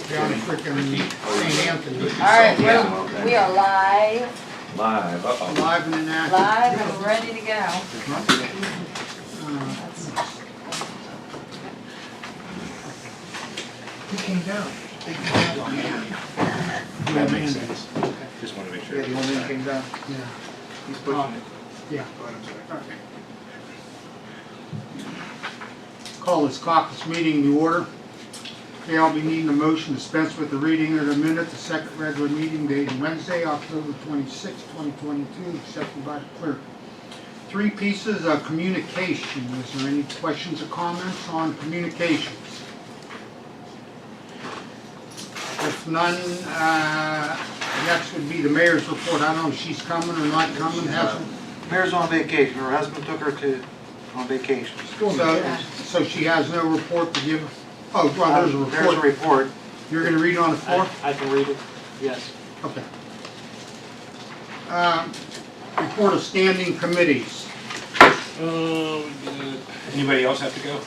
down in frickin' St. Anthony. Alright, we are live, Live, uh-oh. Live and inactive. live and ready to go. Who came down? That makes sense. Okay. Just want to make Yeah, sure. the old man came down. Yeah. He's pushing it. Yeah. Go ahead, I'm sorry. Call this caucus meeting to order. Okay, I'll be needing a motion to dispense with the reading of the minute, the second regular meeting dated Wednesday, October 26, 2022, accepted by the clerk. 3 pieces of communication. Is there any questions or comments on communications? If none, next would be the mayor's report. I don't know if she's coming or not coming, hasn't. Mayor's on vacation. Her husband took her on vacation. So she has no report to give? Oh, well, there's a report. There's a report. You're gonna read it on the floor? I can read it. Yes. Okay. Report of standing committees. Anybody else have to go?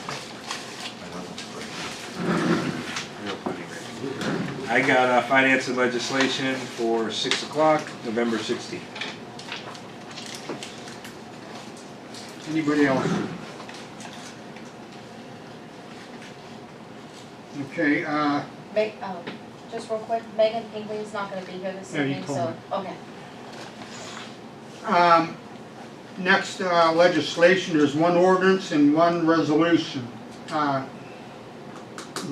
I got finance and legislation for 6 o'clock, November 16th. Anybody else? Okay, Just real quick, Megan Pinkley's not gonna be here this Yeah, you evening, told so, me. okay. next legislation, there's 1 ordinance and 1 resolution.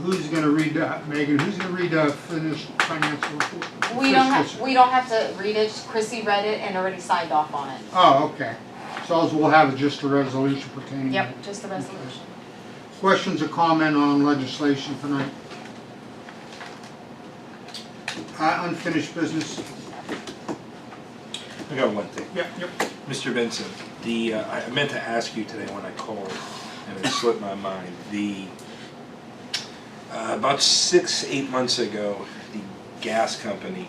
Who's gonna read that? Megan, who's gonna read the finished financial report? We don't have to read it, Chrissy read it and already signed off on it. Oh, okay. So we'll have just a resolution pertaining to it. Yep, just the resolution. Questions or comment on legislation tonight? Unfinished business? I got one thing. Yep. Mr. Vincent, I meant to ask you today when I called, and it slipped my mind. About 6-8 months ago, the gas company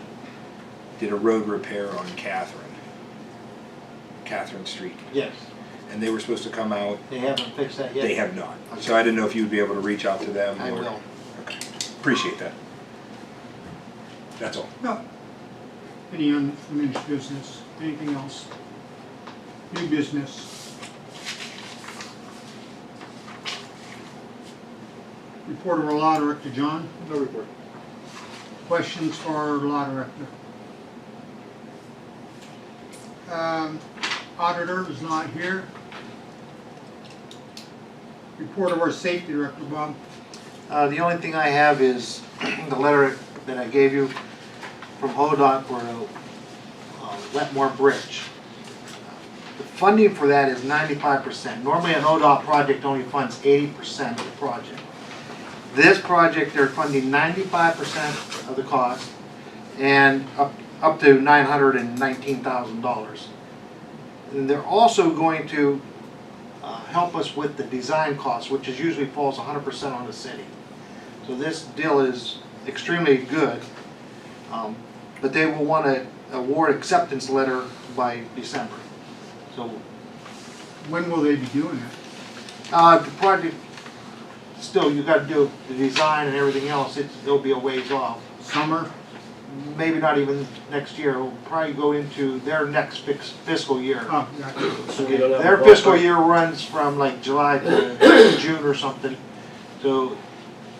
did a road repair on Catherine Street. Yes. And they were supposed to come out. They haven't fixed that yet. They have not. So I didn't know if you'd be able to reach out to them. I or- will. Okay. Appreciate that. That's all. No. Any unfinished business? Anything else? New business? Report of our law director, John. No report. Questions for our law director? Auditor is not here. Report of our safety director, Bob. The only thing I have is the letter that I gave you from HODOT for the Wetmore Bridge. The funding for that is 95%. Normally an ODOT project only funds 80% of the project. This project, they're funding 95% of the cost and up to $919,000. And they're also going to help us with the design costs, which is usually falls 100% on the city. So this deal is extremely good, but they will want to award acceptance letter by December. So When will they be doing it? the project, still you got to do the design and everything else. It'll be a ways off. Summer? Maybe not even next year. It'll probably go into their next fiscal year. Oh, gotcha. Their fiscal year runs from like July to June or something. So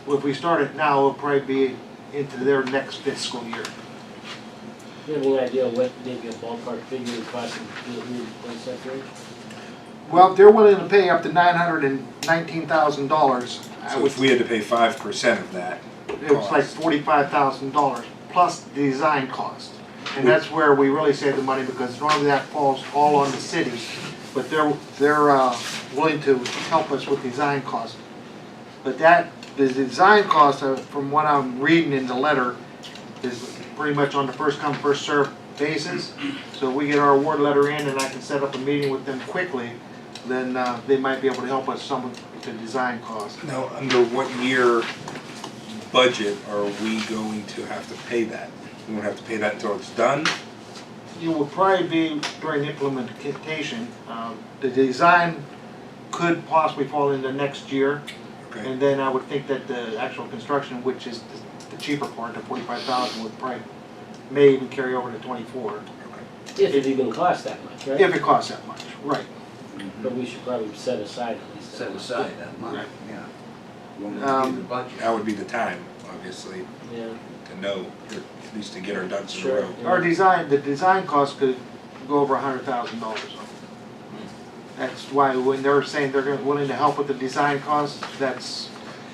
if we start it now, it'll probably be into their next fiscal year. Do you have any idea what maybe a ballpark figure would cost to replace that bridge? Well, if they're willing to pay up to $919,000, So if we had to pay 5% of that, it was like $45,000 plus the design cost. And that's where we really save the money, because normally that falls all on the city, but they're willing to help us with design costs. But the design cost, from what I'm reading in the letter, is pretty much on the first come, first served basis. So if we get our award letter in and I can set up a meeting with them quickly, then they might be able to help us some with the design cost. now under what year budget are we going to have to pay that? We won't have to pay that until it's done? It will probably be during implementation. The design could possibly fall into next year. Okay. And then I would think that the actual construction, which is the cheaper part, the 45,000 would probably, may even carry over to 24, If it even costs that much, right? if it costs that much, right. But we should probably set aside at least. Set aside that money, Right. yeah. When we do the budget. That would be the time, obviously, Yeah, to know, or at least to get our ducks in a sure. row. yeah. The design cost could go over $100,000. That's why when they're saying they're willing to help with the design costs, that's,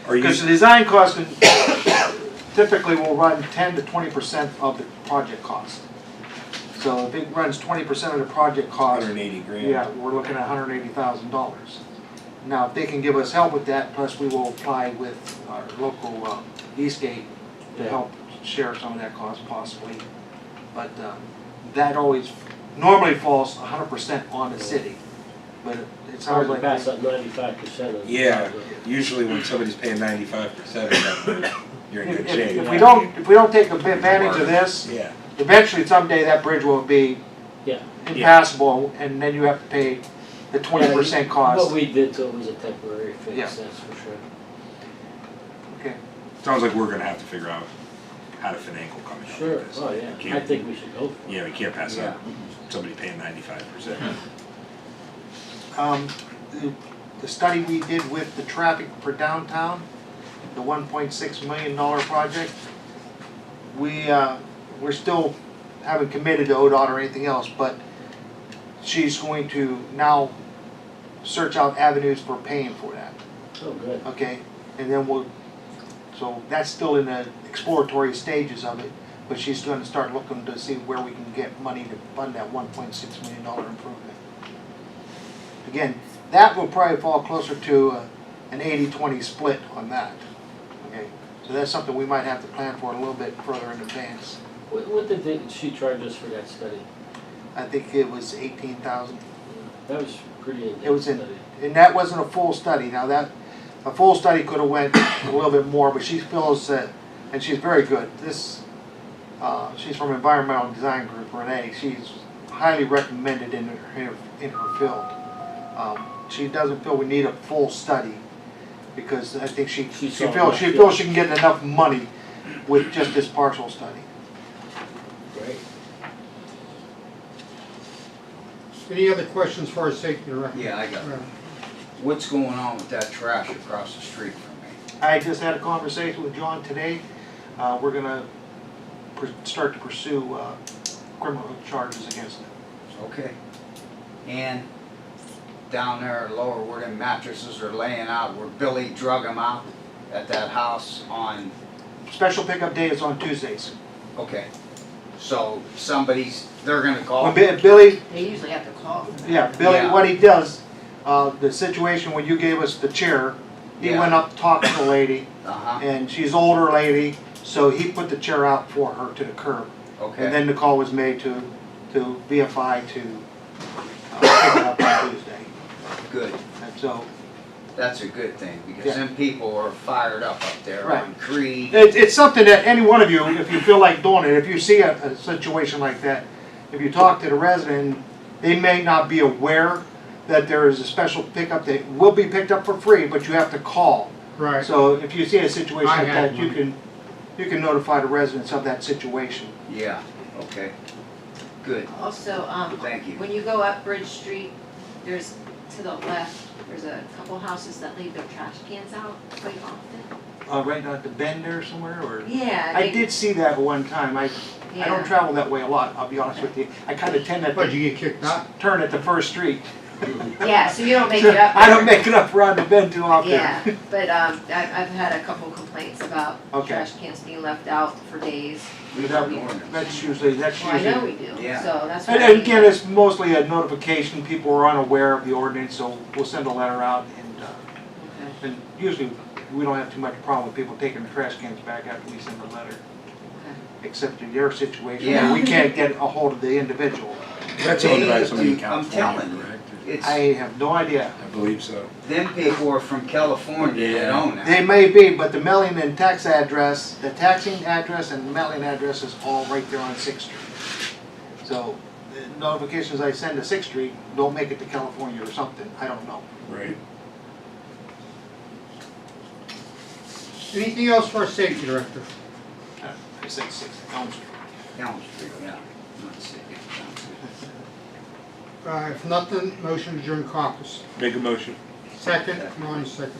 Are you, because the design cost typically will run 10 to 20% of the project cost. So if it runs 20% of the project cost, 180 grand? yeah, we're looking at $180,000. Now, if they can give us help with that, plus we will apply with our local Eastgate to Yeah. help share some of that cost possibly. But that always, normally falls 100% on the city. But it It's sounds hard to like. pass up 95% of the. Yeah, project. usually when somebody's paying 95% of that, you're in good shape. If we don't take advantage of this, Yeah, eventually someday that bridge will be Yeah. impassable and then you have to pay the 20% What cost. we did to it was a temporary Yeah. fix, that's for sure. Okay. sounds like we're gonna have to figure out how to finagle coming up Sure, with this. oh We yeah, I can't- think we should go for it. Yeah, we can't pass Yeah. up somebody paying 95%. The study we did with the traffic for downtown, the $1.6 million project, we're still haven't committed to ODOT or anything else, but she's going to now search out avenues for paying for that, Oh, good. okay? And then so that's still in the exploratory stages of it, but she's gonna start looking to see where we can get money to fund that $1.6 million improvement. Again, that will probably fall closer to an 80-20 split on that, okay? So that's something we might have to plan for a little bit further in advance. What did she charge us for that study? I think it was 18,000, That was pretty It was in-depth in- study. and that wasn't a full study. Now a full study could have went a little bit more, but she feels that, and she's very good. She's from Environmental Design Group, Renee. She's highly recommended in her field. She doesn't feel we need a full study because I think she feels she can get enough money with just this partial study. Great. Any other questions for our safety director? Yeah, I got it. What's going on with that trash across the street from me? I just had a conversation with John today. We're gonna start to pursue criminal charges against it. Okay. And down there lower where them mattresses are laying out, where Billy drug them out at that house on, Special pickup day is on Tuesdays. okay. So they're gonna call. When Billy, They usually have to call. yeah, Billy, Yeah. what he does, the situation when you gave us the chair, he Yeah. went up, talked to the lady, Uh-huh, and she's an older lady, so he put the chair out for her to the curb. And okay, then the call was made to VFI to pick it up on Tuesday. good. And so, That's a good thing, because Yeah. them people are fired up there Right. on Creed. it's something that any one of you, if you feel like doing it, if you see a situation like that, if you talk to the resident, they may not be aware that there is a special pickup that will be picked up for free, but you have to call. Right. So if you see a situation I like had that, you one. can notify the residents of that situation. Yeah, okay. Good, Also, thank you. when you go up Bridge Street, there's, to the left, there's a couple houses that leave their trash cans out quite often. Right at the bend there somewhere, or? Yeah. I did see that one time. I don't travel that way a lot, I'll be honest with you. I kinda tend But to you get kicked out? turn at the first street. Yeah, so you don't make it up I don't there. make it up around the bend too often. Yeah, but I've had a couple complaints about Okay. trash cans being left out for days. We have an ordinance. That's usually. Well, I know we do, Yeah. so that's And what I mean. again, it's mostly a notification, people are unaware of the ordinance, so we'll send a letter out Okay, and usually we don't have too much problem with people taking the trash cans back after we send the letter. okay. Except in your situation, Yeah. where we can't get a hold of the individual. That's owned by somebody in I'm California, telling you, correct? it's, I have no idea. I believe so. them people are from California that Yeah. own that. They may be, but the mailing and tax address, the taxing address and mailing address is all right there on 6th Street. So the notifications I send to 6th Street don't make it to California or something, I don't know. Right. Anything else for our safety director? I said 6, Elm Street. Elm Street, yeah. Not City, Elm Street. If nothing, motion to adjourn caucus. Make a motion. Second, Ronnie second.